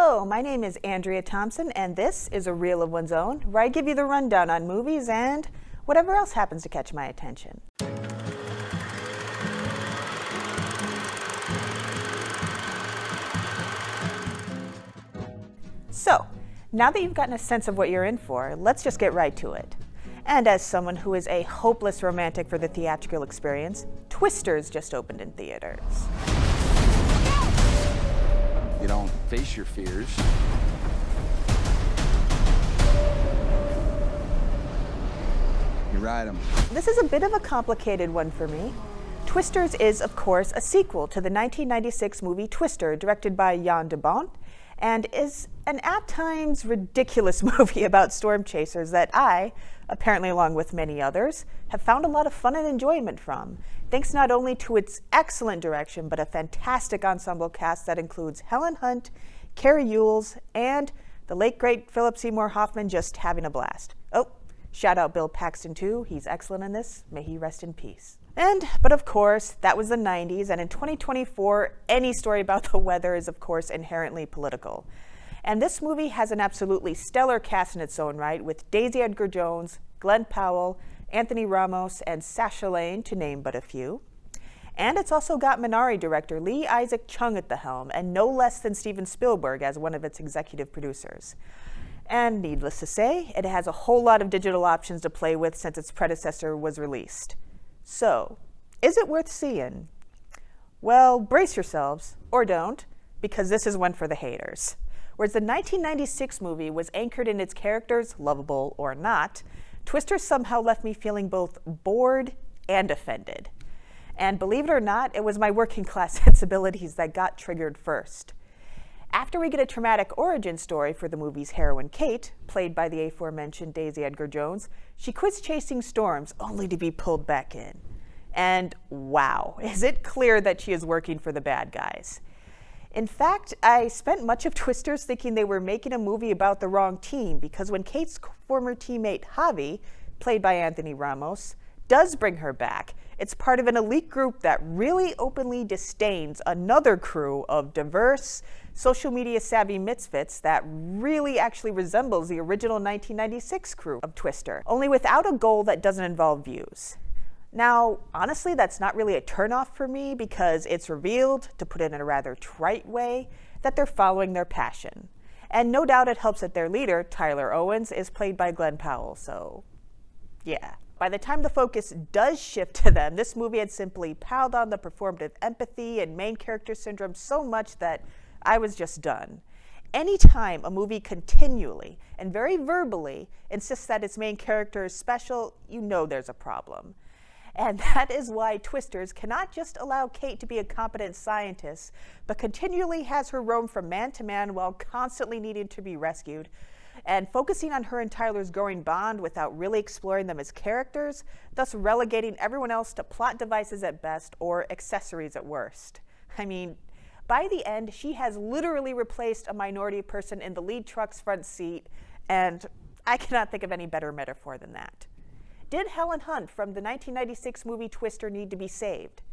Hello, my name is Andrea Thompson, and this is A Reel of One's Own, where I give you the rundown on movies and whatever else happens to catch my attention. So, now that you've gotten a sense of what you're in for, let's just get right to it. And as someone who is a hopeless romantic for the theatrical experience, Twisters just opened in theaters. You don't face your fears. You ride them. This is a bit of a complicated one for me. Twisters is, of course, a sequel to the 1996 movie Twister, directed by Jan de Bont, and is an at times ridiculous movie about storm chasers that I, apparently along with many others, have found a lot of fun and enjoyment from, thanks not only to its excellent direction, but a fantastic ensemble cast that includes Helen Hunt, Carrie Ewells, and the late great Philip Seymour Hoffman just having a blast. Oh, shout out Bill Paxton too, he's excellent in this, may he rest in peace. But of course, that was the 90s, and in 2024, any story about the weather is of course inherently political. And this movie has an absolutely stellar cast in its own right, with Daisy Edgar-Jones, Glenn Powell, Anthony Ramos, and Sasha Lane, to name but a few. And it's also got Minari director Lee Isaac Chung at the helm, and no less than Steven Spielberg as one of its executive producers. And needless to say, it has a whole lot of digital options to play with since its predecessor was released. So, is it worth seeing? Well, brace yourselves, or don't, because this is one for the haters. Whereas the 1996 movie was anchored in its characters, lovable or not, Twister somehow left me feeling both bored and offended. And believe it or not, it was my working class sensibilities that got triggered first. After we get a traumatic origin story for the movie's heroine Kate, played by the aforementioned Daisy Edgar-Jones, she quits chasing storms only to be pulled back in. And wow, is it clear that she is working for the bad guys. In fact, I spent much of Twisters thinking they were making a movie about the wrong team, because when Kate's former teammate Javi, played by Anthony Ramos, does bring her back, it's part of an elite group that really openly disdains another crew of diverse, social media savvy misfits that really actually resembles the original 1996 crew of Twister, only without a goal that doesn't involve views. Now, honestly, that's not really a turnoff for me, because it's revealed, to put it in a rather trite way, that they're following their passion. And no doubt it helps that their leader, Tyler Owens, is played by Glenn Powell, so yeah. By the time the focus does shift to them, this movie had simply piled on the performative empathy and main character syndrome so much that I was just done. Anytime a movie continually and very verbally insists that its main character is special, you know there's a problem. And that is why Twisters cannot just allow Kate to be a competent scientist, but continually has her roam from man to man while constantly needing to be rescued, and focusing on her and Tyler's growing bond without really exploring them as characters, thus relegating everyone else to plot devices at best or accessories at worst. I mean, by the end, she has literally replaced a minority person in the lead truck's front seat, and I cannot think of any better metaphor than that. Did Helen Hunt from the 1996 movie Twister need to be saved?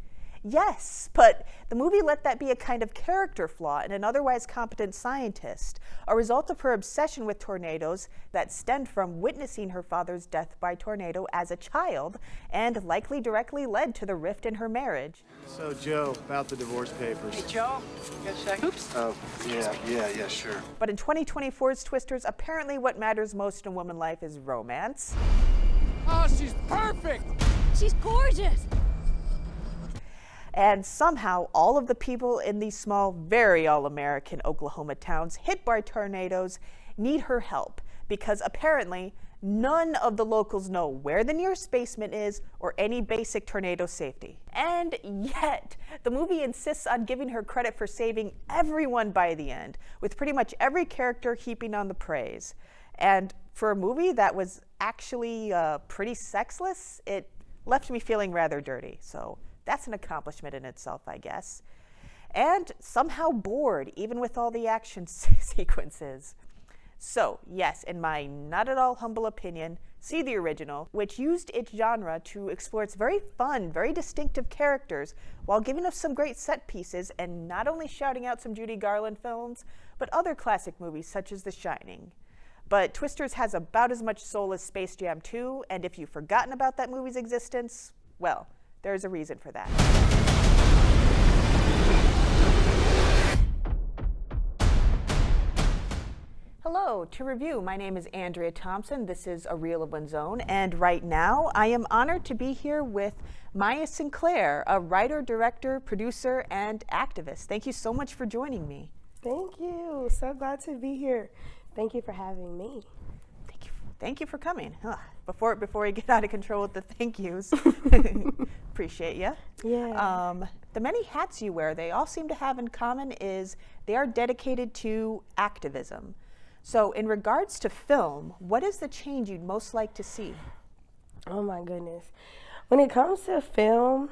Yes, but the movie let that be a kind of character flaw in an otherwise competent scientist, a result of her obsession with tornadoes that stemmed from witnessing her father's death by tornado as a child, and likely directly led to the rift in her marriage. So, Joe, about the divorce papers. Hey, Joe, you got a sec? Oops. Oh, yeah, sure. But in 2024's Twisters, apparently what matters most in a woman's life is romance. Oh, she's perfect! She's gorgeous! And somehow, all of the people in these small, very all-American Oklahoma towns hit by tornadoes need her help, because apparently none of the locals know where the nearest basement is or any basic tornado safety. And yet, the movie insists on giving her credit for saving everyone by the end, with pretty much every character heaping on the praise. And for a movie that was actually pretty sexless, it left me feeling rather dirty. So that's an accomplishment in itself, I guess. And somehow bored, even with all the action sequences. So, yes, in my not at all humble opinion, see the original, which used its genre to explore its very fun, very distinctive characters while giving us some great set pieces and not only shouting out some Judy Garland films, but other classic movies such as The Shining. But Twisters has about as much soul as Space Jam 2, and if you've forgotten about that movie's existence, well, there's a reason for that. Hello, to review, my name is Andrea Thompson. This is A Reel of One's Own, and right now I am honored to be here with Maiya Sinclair, a writer, director, producer, and activist. Thank you so much for joining me. Thank you. So glad to be here. Thank you for having me. Thank you for coming. Before we get out of control with the thank yous, appreciate you. Yeah. The many hats you wear, they all seem to have in common is they are dedicated to activism. So in regards to film, what is the change you'd most like to see? Oh my goodness. When it comes to film,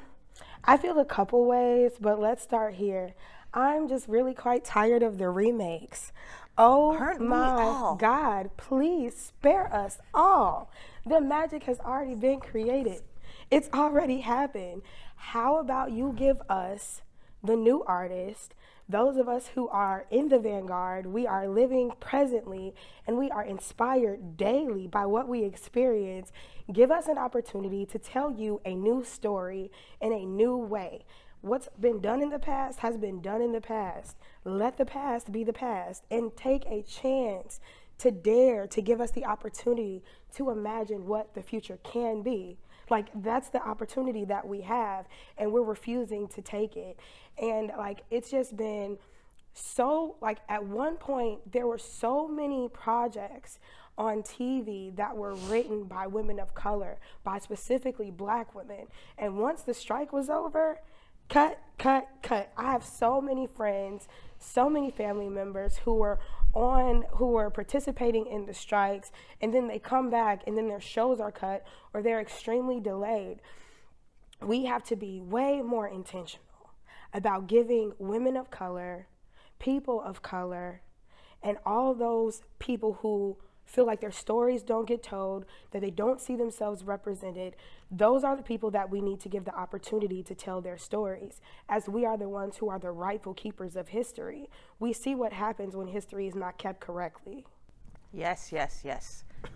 I feel a couple ways, but let's start here. I'm just really quite tired of the remakes. Oh my God, please spare us all. The magic has already been created. It's already happened. How about you give us, the new artist, those of us who are in the vanguard, we are living presently, and we are inspired daily by what we experience. Give us an opportunity to tell you a new story in a new way. What's been done in the past has been done in the past. Let the past be the past and take a chance to dare to give us the opportunity to imagine what the future can be. Like, that's the opportunity that we have, and we're refusing to take it. And like, it's just been so, like, at one point there were so many projects on TV that were written by women of color, by specifically Black women. And once the strike was over, cut. I have so many friends, so many family members who were participating in the strikes, and then they come back and then their shows are cut or they're extremely delayed. We have to be way more intentional about giving women of color, people of color, and all those people who feel like their stories don't get told, that they don't see themselves represented. Those are the people that we need to give the opportunity to tell their stories, as we are the ones who are the rightful keepers of history. We see what happens when history is not kept correctly. Yes.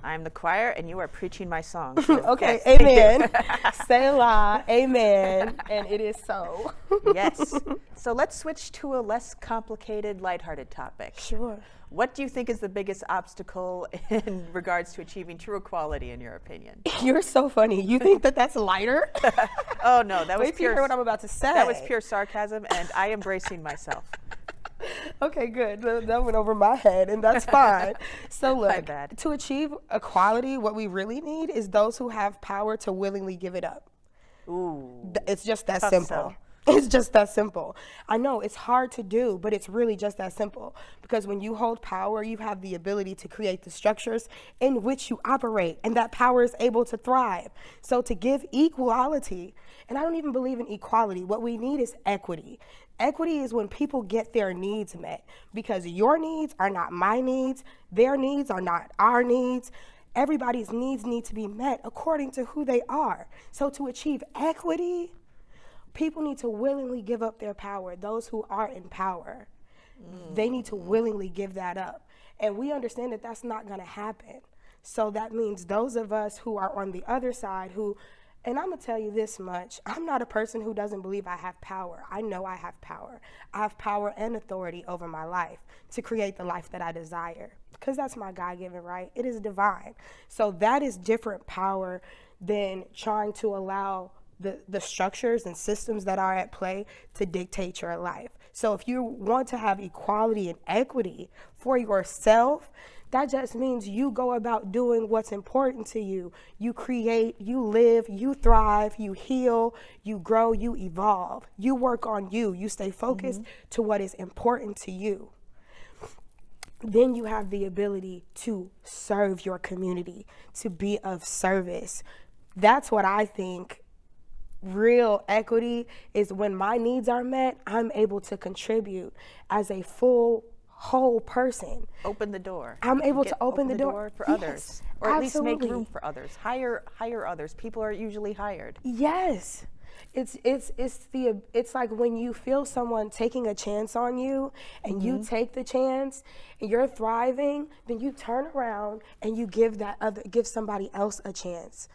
I'm the choir, and you are preaching my song. So okay, yes, amen. Selah, amen, and it is so. Yes. So let's switch to a less complicated, lighthearted topic. Sure. What do you think is the biggest obstacle in regards to achieving true equality, in your opinion? You're so funny. You think that that's lighter? Oh no, that was Wait till pure. you hear what I'm about to say. That was pure sarcasm, and I am bracing myself. Okay, good. That went over my head, and that's fine. So My look, bad. to achieve equality, what we really need is those who have power to willingly give it up. Ooh. It's just that Tough simple. sell. It's just that simple. I know it's hard to do, but it's really just that simple. Because when you hold power, you have the ability to create the structures in which you operate, and that power is able to thrive. So to give equality, and I don't even believe in equality, what we need is equity. Equity is when people get their needs met, because your needs are not my needs, their needs are not our needs. Everybody's needs need to be met according to who they are. So to achieve equity, people need to willingly give up their power. Those who are in power, they need to willingly give that up. And we understand that that's not going to happen. So that means those of us who are on the other side who, and I'm going to tell you this much, I'm not a person who doesn't believe I have power. I know I have power. I have power and authority over my life to create the life that I desire, because that's my God-given right. It is divine. So that is different power than trying to allow the structures and systems that are at play to dictate your life. So if you want to have equality and equity for yourself, that just means you go about doing what's important to you. You create, you live, you thrive, you heal, you grow, you evolve. You work on you. You stay focused to what is important to you. Then you have the ability to serve your community, to be of service. That's what I think real equity is. When my needs are met, I'm able to contribute as a full, whole person. Open the door. I'm able Get- to open the door. for Yes, others, or at least make absolutely. room for others. Hire others. People are usually hired. Yes. It's like when you feel someone taking a chance on you and you take the chance and you're thriving, then you turn around and you give somebody else a chance.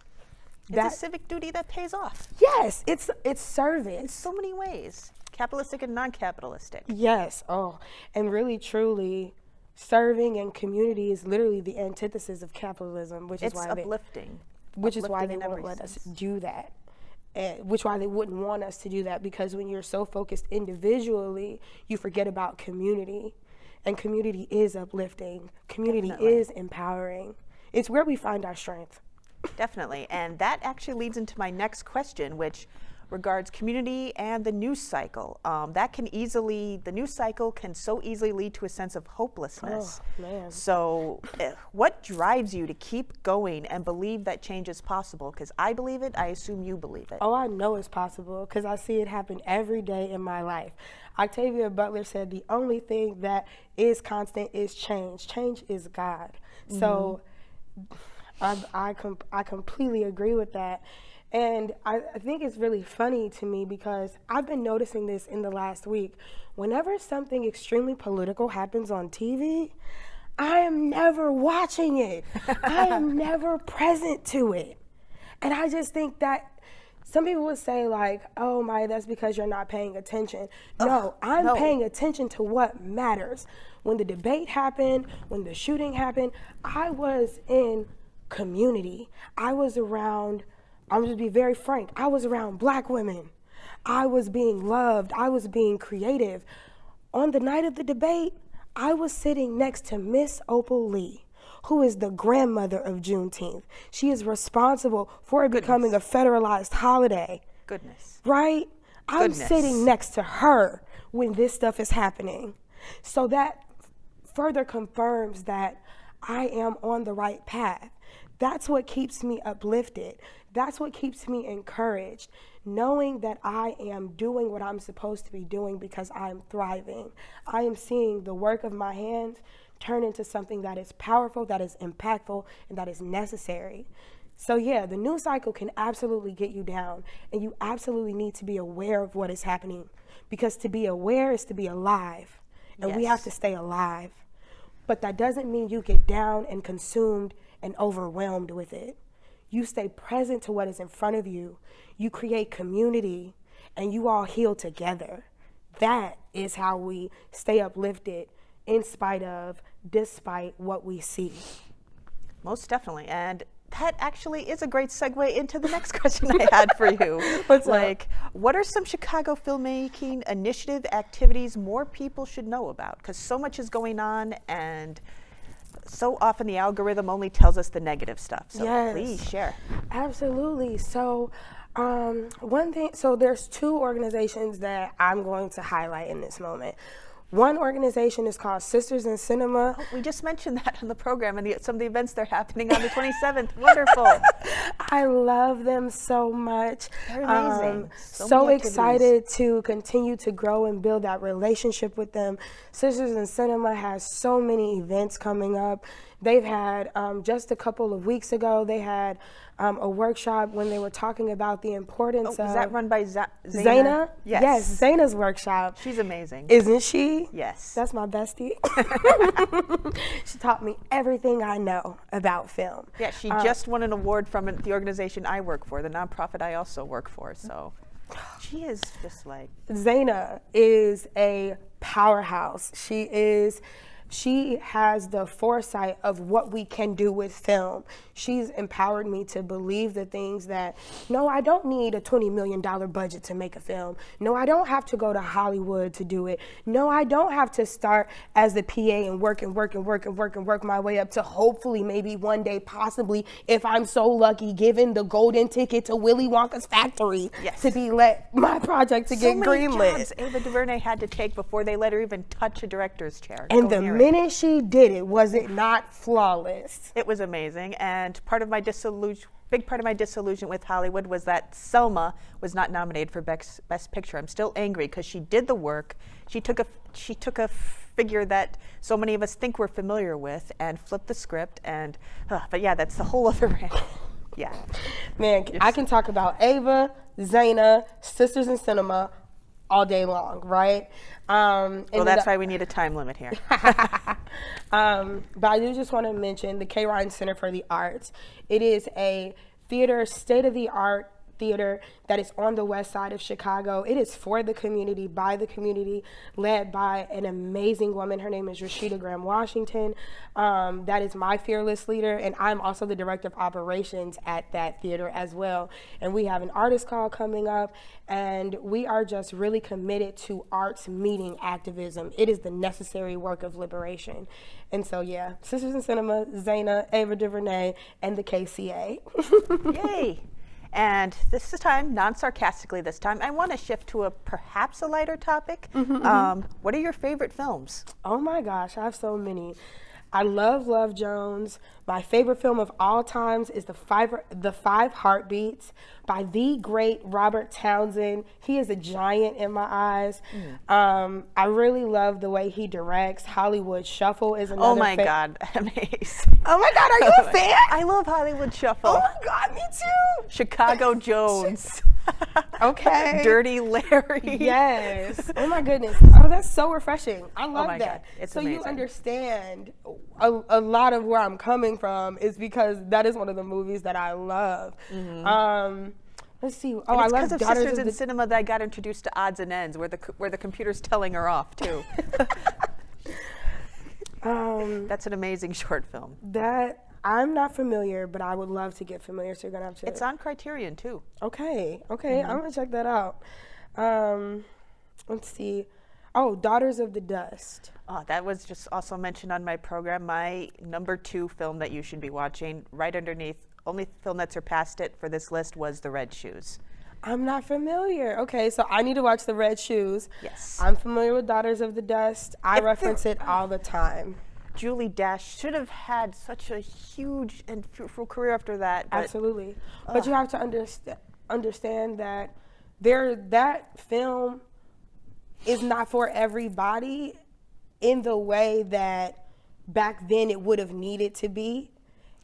It's a civic duty that pays off Yes, it's service. in so many ways, capitalistic and non-capitalistic. Yes. Oh, and really, truly, serving and community is literally the antithesis of capitalism, which is It's why uplifting. they Uplifting in won't every let us sense. do that. Which why they wouldn't want us to do that, because when you're so focused individually, you forget about community, and community is uplifting. Community Definitely. is empowering. It's where we find our strength. Definitely. And that actually leads into my next question, which regards community and the news cycle. The news cycle can so easily lead to a sense of hopelessness. Oh, man. So what drives you to keep going and believe that change is possible? Because I believe it, I assume you believe it. Oh, I know it's possible because I see it happen every day in my life. Octavia Butler said the only thing that is constant is change. Change is God. So I completely agree with that. And I think it's really funny to me because I've been noticing this in the last week. Whenever something extremely political happens on TV, I am never watching it. I am never present to it. And I just think that some people would say like, oh, Maiya, that's because you're not paying attention. No, I'm no. paying attention to what matters. When the debate happened, when the shooting happened, I was in community. I was around, I'm just be very frank, I was around Black women. I was being loved. I was being creative. On the night of the debate, I was sitting next to Miss Opal Lee, who is the grandmother of Juneteenth. She is responsible for it becoming a federalized holiday. Goodness. Right? I'm Goodness. sitting next to her when this stuff is happening. So that further confirms that I am on the right path. That's what keeps me uplifted. That's what keeps me encouraged, knowing that I am doing what I'm supposed to be doing because I'm thriving. I am seeing the work of my hands turn into something that is powerful, that is impactful, and that is necessary. So yeah, the news cycle can absolutely get you down, and you absolutely need to be aware of what is happening, because to be aware is to be alive, and we have Yes. to stay alive. But that doesn't mean you get down and consumed and overwhelmed with it. You stay present to what is in front of you. You create community, and you all heal together. That is how we stay uplifted in spite of, despite what we see. Most definitely. And that actually is a great segue into the next question I had for you. What's up? Like, what are some Chicago filmmaking initiative activities more people should know about? Because so much is going on, and so often the algorithm only tells us the negative stuff. So Yes. please share. Absolutely. So there's two organizations that I'm going to highlight in this moment. One organization is called Sisters in Cinema. We just mentioned that on the program and some of the events they're happening on the 27th. Wonderful. I love them so much. They're amazing. So many activities. excited to continue to grow and build that relationship with them. Sisters in Cinema has so many events coming up. They've had, just a couple of weeks ago, they had a workshop when they were talking about the importance Was of... that run by Zaina? Yes. Yes, Zaina's workshop. She's amazing. Isn't she? Yes. That's my bestie. She taught me everything I know about film. Yeah, she just won an award from the organization I work for, the nonprofit I also work for. So she is just like... Zaina is a powerhouse. She has the foresight of what we can do with film. She's empowered me to believe the things that, no, I don't need a $20 million budget to make a film. No, I don't have to go to Hollywood to do it. No, I don't have to start as the PA and work my way up to hopefully maybe one day, possibly, if I'm so lucky, given the golden ticket to Willy Wonka's factory, Yes. to be my project to get so many greenlit. jobs Ava DuVernay had to take before they let her even touch a director's chair. And Go the near it. minute she did it, was it not flawless? It was amazing, and part of my big part of my disillusion with Hollywood was that Selma was not nominated for Best Picture. I'm still angry because she did the work. She took a figure that so many of us think we're familiar with and flipped the script. And but yeah, that's the whole other rant. Yeah, Man, I can talk about Ava, Zaina, Sisters in Cinema all day long, right? Well, that's why we need a time limit here. But I do just want to mention the K. Ryan Center for the Arts. It is a theater, state-of-the-art theater that is on the west side of Chicago. It is for the community, by the community, led by an amazing woman. Her name is Rashida Graham Washington. That is my fearless leader, and I'm also the director of operations at that theater as well. And we have an artist call coming up, and we are just really committed to arts meeting activism. It is the necessary work of liberation. And so, yeah, Sisters in Cinema, Zaina, Ava DuVernay, and the KCA. Yay! And this time, non-sarcastically this time, I want to shift to perhaps a lighter topic. What are your favorite films? Oh my gosh, I have so many. I love Love Jones. My favorite film of all times is The Five Heartbeats by the great Robert Townsend. He is a giant in my eyes. I really love the way he directs. Hollywood Shuffle is another. Oh my God, amazing. Oh my God, are you a fan? I love Hollywood Shuffle. Oh my God, me too. Chicago Jones. Okay. Dirty Larry. Yes. Oh my goodness. Oh, that's so refreshing. I love my that. God, it's so you amazing. understand a lot of where I'm coming from is because that is one of the movies that I love. Let's see. Oh, I It's love because of Daughters Sisters of in the Cinema that I got introduced to Odds and Ends, where the computer's telling her off too. That's an amazing short film. That I'm not familiar, but I would love to get familiar. So you're gonna have to. It's on Criterion too. Okay. I'm gonna check that out. Let's see. Oh, Daughters of the Dust. Oh, that was just also mentioned on my program. My number 2 film that you should be watching, right underneath, only film that surpassed it for this list was The Red Shoes. I'm not familiar. Okay, so I need to watch The Red Shoes. Yes. I'm familiar with Daughters of the Dust. I reference it all the time. Julie Dash should have had such a huge and fruitful career after that. But Absolutely. But you have to understand that that film is not for everybody in the way that back then it would have needed to be,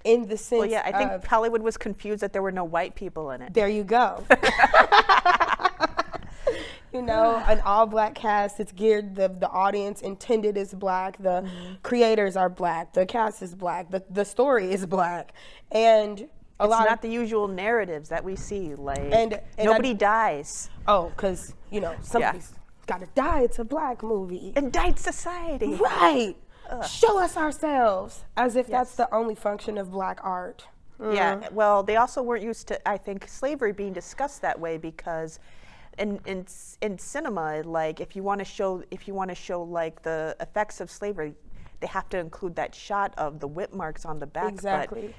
in the sense Well, yeah, I think Hollywood was confused that there were no white people in it. there you go. You know, an all-black cast. It's geared, the audience intended is black. The creators are black. The cast is black. The story is black. And It's not the usual narratives that we see, like And nobody dies. Oh, because, you know, somebody's got to die. It's a black movie. Indicted society. Right. Show us ourselves, as if that's the only function of black art. Yeah, well, they also weren't used to, I think, slavery being discussed that way, because in cinema, like if you want to show like the effects of slavery, they have to include that shot of the whip marks on the back. Exactly.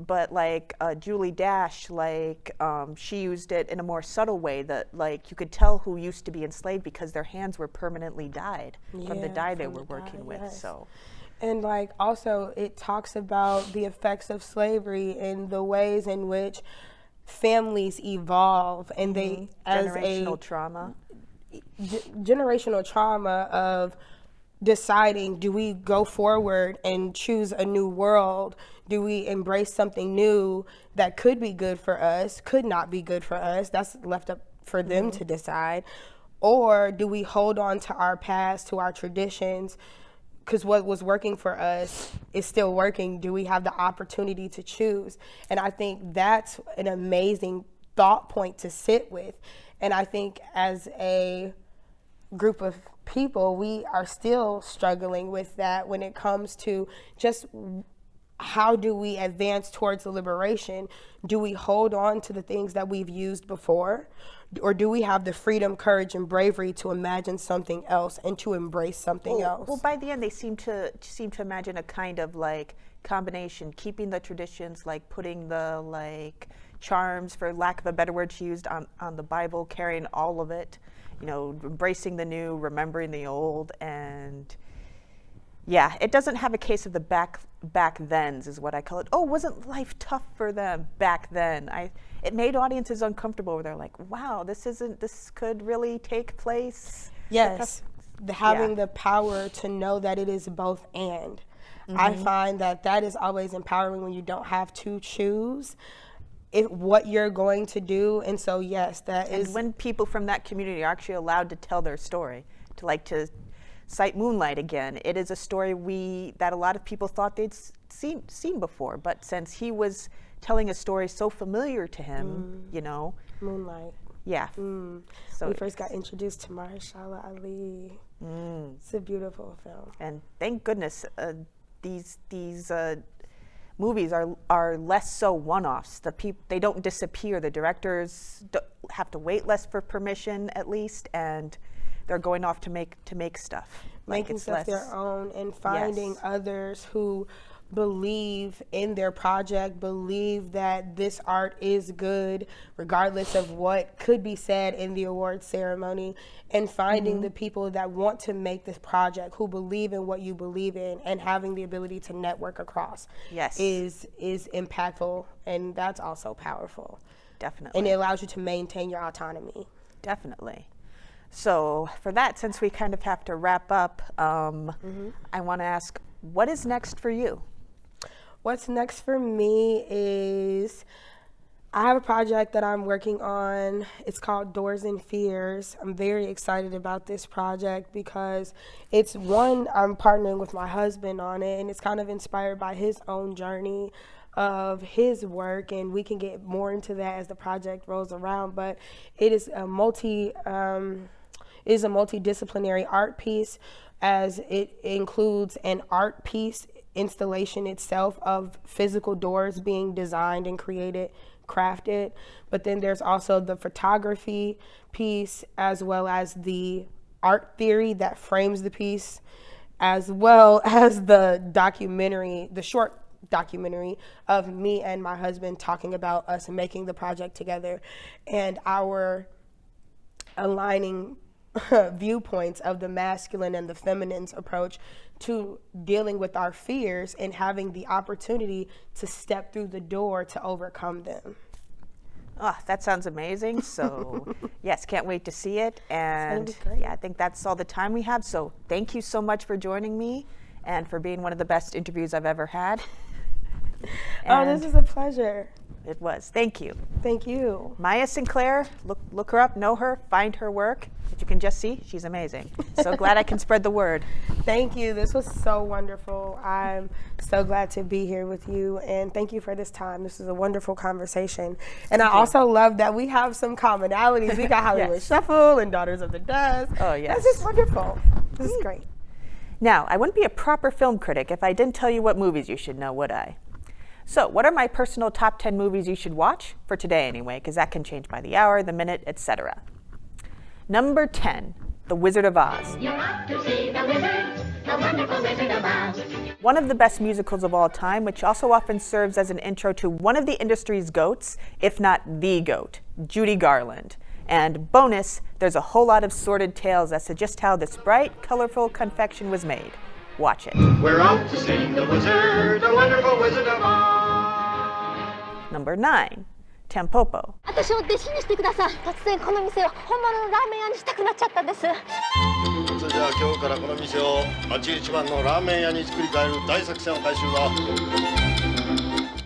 But like Julie Dash, like she used it in a more subtle way, that like you could tell who used to be enslaved because their hands were permanently dyed from the dye they were working with. Yes. So. And like also it talks about the effects of slavery and the ways in which families evolve, and they Generational trauma. Generational trauma of deciding, do we go forward and choose a new world? Do we embrace something new that could be good for us, could not be good for us? That's left up for them to decide. Or do we hold on to our past, to our traditions, because what was working for us is still working? Do we have the opportunity to choose? And I think that's an amazing thought point to sit with. And I think as a group of people, we are still struggling with that when it comes to just how do we advance towards the liberation? Do we hold on to the things that we've used before? Or do we have the freedom, courage, and bravery to imagine something else and to embrace something else? Well, by the end, they seem to imagine a kind of like combination, keeping the traditions, like putting the like charms, for lack of a better word, she used on the Bible, carrying all of it, you know, embracing the new, remembering the old, and Yeah, it doesn't have a case of the back thens, is what I call it. Oh, wasn't life tough for them back then? It made audiences uncomfortable. Where they're like, wow, this could really take place. Yes, having the power to know that it is both and. I find that is always empowering when you don't have to choose what you're going to do. And so, yes, that is. And when people from that community are actually allowed to tell their story, to cite Moonlight again, it is a story that a lot of people thought they'd seen before. But since he was telling a story so familiar to him, Moonlight. Yeah. So we first got introduced to Mahershala Ali. It's a beautiful film. And thank goodness these movies are less so one-offs. They don't disappear. The directors have to wait less for permission, at least, and they're going off to make stuff. Making stuff their own and finding others who believe in their project, believe that this art is good, regardless of what could be said in the award ceremony, and finding the people that want to make this project, who believe in what you believe in, and having the ability to network across is impactful, and that's also powerful. Definitely. And it allows you to maintain your autonomy. Definitely. So for that, since we kind of have to wrap up, I want to ask, what is next for you? What's next for me is I have a project that I'm working on. It's called Doors and Fears. I'm very excited about this project because it's one, I'm partnering with my husband on it, and it's kind of inspired by his own journey of his work, and we can get more into that as the project rolls around. But it is a multidisciplinary art piece, as it includes an art piece installation itself of physical doors being designed and created, crafted, but then there's also the photography piece, as well as the art theory that frames the piece, as well as the short documentary of me and my husband talking about us making the project together and our aligning viewpoints of the masculine and the feminine's approach to dealing with our fears and having the opportunity to step through the door to overcome them. Oh, that sounds amazing. So yes, can't wait to see it. And It's gonna be great. I think that's all the time we have. So thank you so much for joining me and for being one of the best interviews I've ever had. This is a pleasure. It was. Thank you. Thank you. Maiya Sinclair, look her up, know her, find her work. As you can just see, she's amazing. So glad I can spread the word. Thank you. This was so wonderful. I'm so glad to be here with you, and thank you for this time. This is a wonderful conversation. And I also love that we have some commonalities. We got Hollywood Shuffle and Daughters of the Dust. Oh, yes. This is wonderful. This is great. Now, I wouldn't be a proper film critic if I didn't tell you what movies you should know, would I? So, what are my personal top 10 movies you should watch? For today, anyway, because that can change by the hour, the minute, etc. Number 10, The Wizard of Oz. You're off to see the wizard, the wonderful Wizard of Oz. One of the best musicals of all time, which also often serves as an intro to one of the industry's goats, if not the goat, Judy Garland. And bonus, there's a whole lot of sordid tales as to just how this bright, colorful confection was made. Watch it. We're off to see the wizard, the wonderful Wizard of Oz. Number 9, Tampopo. 私を弟子にしてください。突然この店を本物のラーメン屋にしたくなっちゃったんです。それじゃあ今日からこの店を町一番のラーメン屋に作り変える大作戦を開始だ。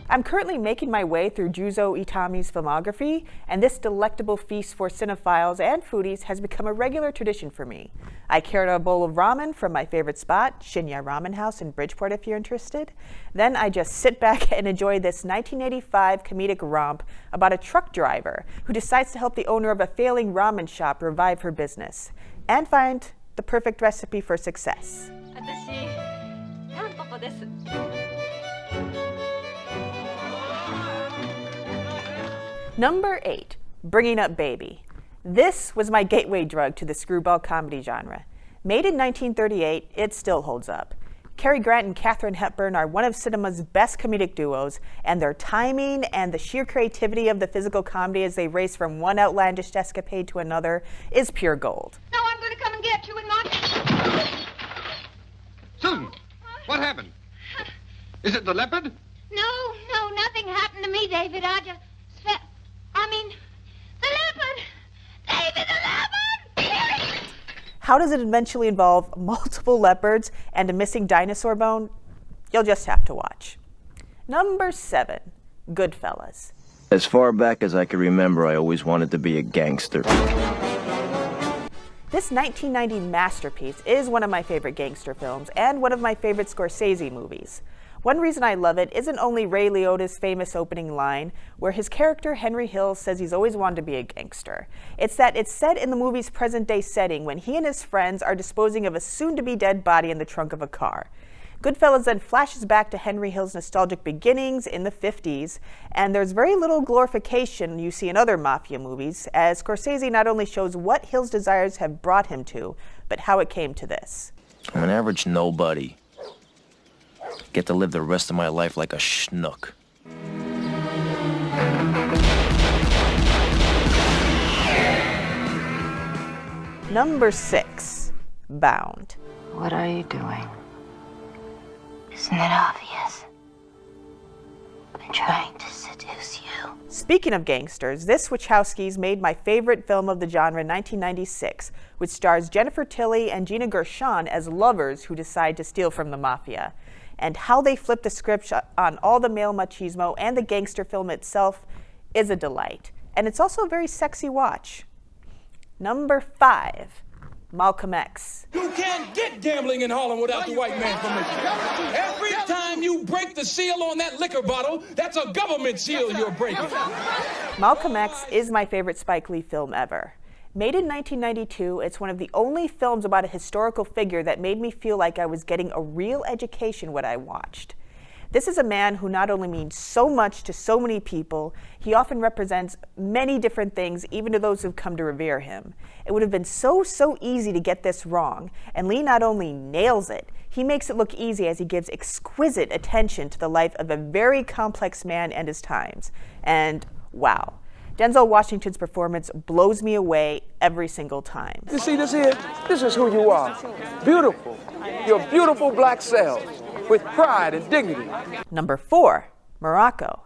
I'm currently making my way through Juzo Itami's filmography, and this delectable feast for cinephiles and foodies has become a regular tradition for me. I carried a bowl of ramen from my favorite spot, Shinya Ramen House in Bridgeport if you're interested. Then I just sit back and enjoy this 1985 comedic romp about a truck driver who decides to help the owner of a failing ramen shop revive her business and find the perfect recipe for success. 私、タンポポです。Number 8, Bringing Up Baby. This was my gateway drug to the screwball comedy genre. Made in 1938, it still holds up. Cary Grant and Katharine Hepburn are one of cinema's best comedic duos, and their timing and the sheer creativity of the physical comedy as they race from one outlandish escapade to another is pure gold. Now I'm going to come and get you in my... Susan, What happened? Is it the leopard? No, nothing happened to me, David. I just the leopard! David, the leopard! How does it eventually involve multiple leopards and a missing dinosaur bone? You'll just have to watch. Number 7, Goodfellas. As far back as I can remember, I always wanted to be a gangster. This 1990 masterpiece is one of my favorite gangster films and one of my favorite Scorsese movies. One reason I love it isn't only Ray Liotta's famous opening line, where his character Henry Hill says he's always wanted to be a gangster. It's that it's set in the movie's present-day setting when he and his friends are disposing of a soon-to-be dead body in the trunk of a car. Goodfellas then flashes back to Henry Hill's nostalgic beginnings in the 50s, and there's very little glorification you see in other mafia movies, as Scorsese not only shows what Hill's desires have brought him to, but how it came to this. I'm an average nobody. Get to live the rest of my life like a schnook. Number 6, Bound. What are you doing? Isn't it obvious? I'm trying to seduce you. Speaking of gangsters, this Wachowskis made my favorite film of the genre in 1996, which stars Jennifer Tilly and Gina Gershon as lovers who decide to steal from the mafia. And how they flip the script on all the male machismo and the gangster film itself is a delight. And it's also a very sexy watch. Number 5, Malcolm X. You can't get gambling in Harlem without the white man permission. Every time you break the seal on that liquor bottle, that's a government seal you're breaking. Malcolm X is my favorite Spike Lee film ever. Made in 1992, it's one of the only films about a historical figure that made me feel like I was getting a real education when I watched. This is a man who not only means so much to so many people, he often represents many different things, even to those who've come to revere him. It would have been so easy to get this wrong, and Lee not only nails it, he makes it look easy as he gives exquisite attention to the life of a very complex man and his times. And wow. Denzel Washington's performance blows me away every single time. You see this here? This is who you are. Beautiful. You're a beautiful black self with pride and dignity. Number 4, Morocco.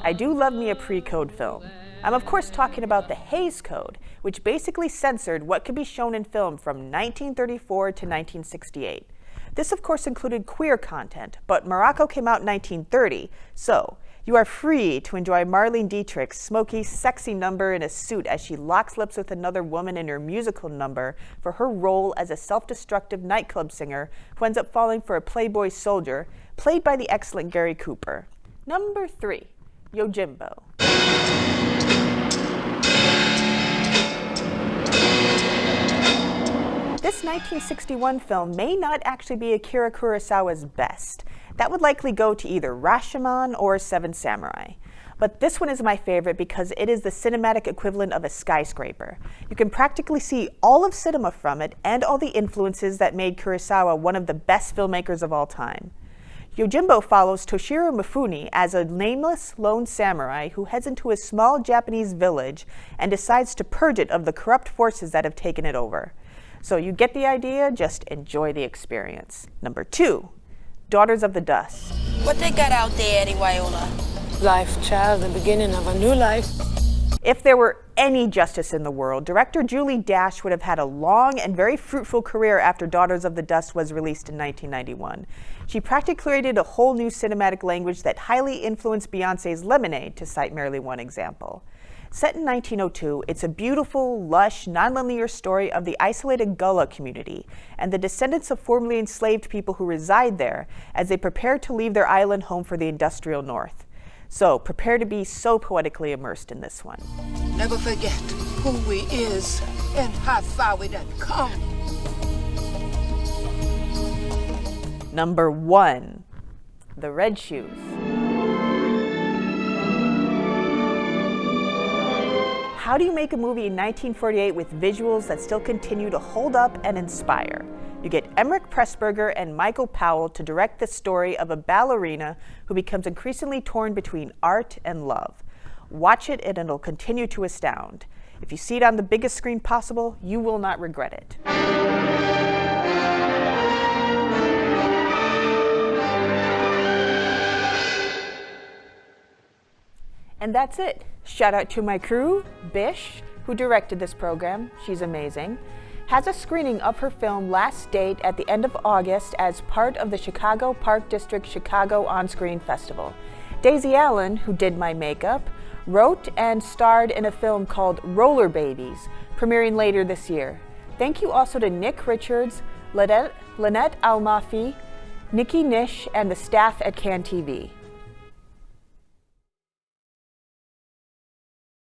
I do love me a pre-code film. I'm of course talking about the Hays Code, which basically censored what could be shown in film from 1934 to 1968. This, of course, included queer content, but Morocco came out in 1930, so you are free to enjoy Marlene Dietrich's smoky, sexy number in a suit as she locks lips with another woman in her musical number for her role as a self-destructive nightclub singer who ends up falling for a Playboy soldier, played by the excellent Gary Cooper. Number 3, Yojimbo. This 1961 film may not actually be Akira Kurosawa's best. That would likely go to either Rashomon or Seven Samurai. But this one is my favorite because it is the cinematic equivalent of a skyscraper. You can practically see all of cinema from it and all the influences that made Kurosawa one of the best filmmakers of all time. Yojimbo follows Toshiro Mifune as a nameless lone samurai who heads into a small Japanese village and decides to purge it of the corrupt forces that have taken it over. So you get the idea, just enjoy the experience. Number 2, Daughters of the Dust. What they got out there, Eddie Viola? Life, child, the beginning of a new life. If there were any justice in the world, director Julie Dash would have had a long and very fruitful career after Daughters of the Dust was released in 1991. She practically created a whole new cinematic language that highly influenced Beyoncé's Lemonade, to cite merely one example. Set in 1902, it's a beautiful, lush, nonlinear story of the isolated Gullah community and the descendants of formerly enslaved people who reside there as they prepare to leave their island home for the industrial North. So prepare to be so poetically immersed in this one. Never forget who we is and how far we done come. Number 1, The Red Shoes. How do you make a movie in 1948 with visuals that still continue to hold up and inspire? You get Emmerich Pressburger and Michael Powell to direct the story of a ballerina who becomes increasingly torn between art and love. Watch it and it'll continue to astound. If you see it on the biggest screen possible, you will not regret it. And that's it. Shout out to my crew, Bish, who directed this program. She's amazing. Has a screening of her film Last Date at the end of August as part of the Chicago Park District Chicago On-Screen Festival. Daisy Allen, who did my makeup, wrote and starred in a film called Roller Babies, premiering later this year. Thank you also to Nick Richards, Lynette Almafi, Nikki Nish, and the staff at Can TV.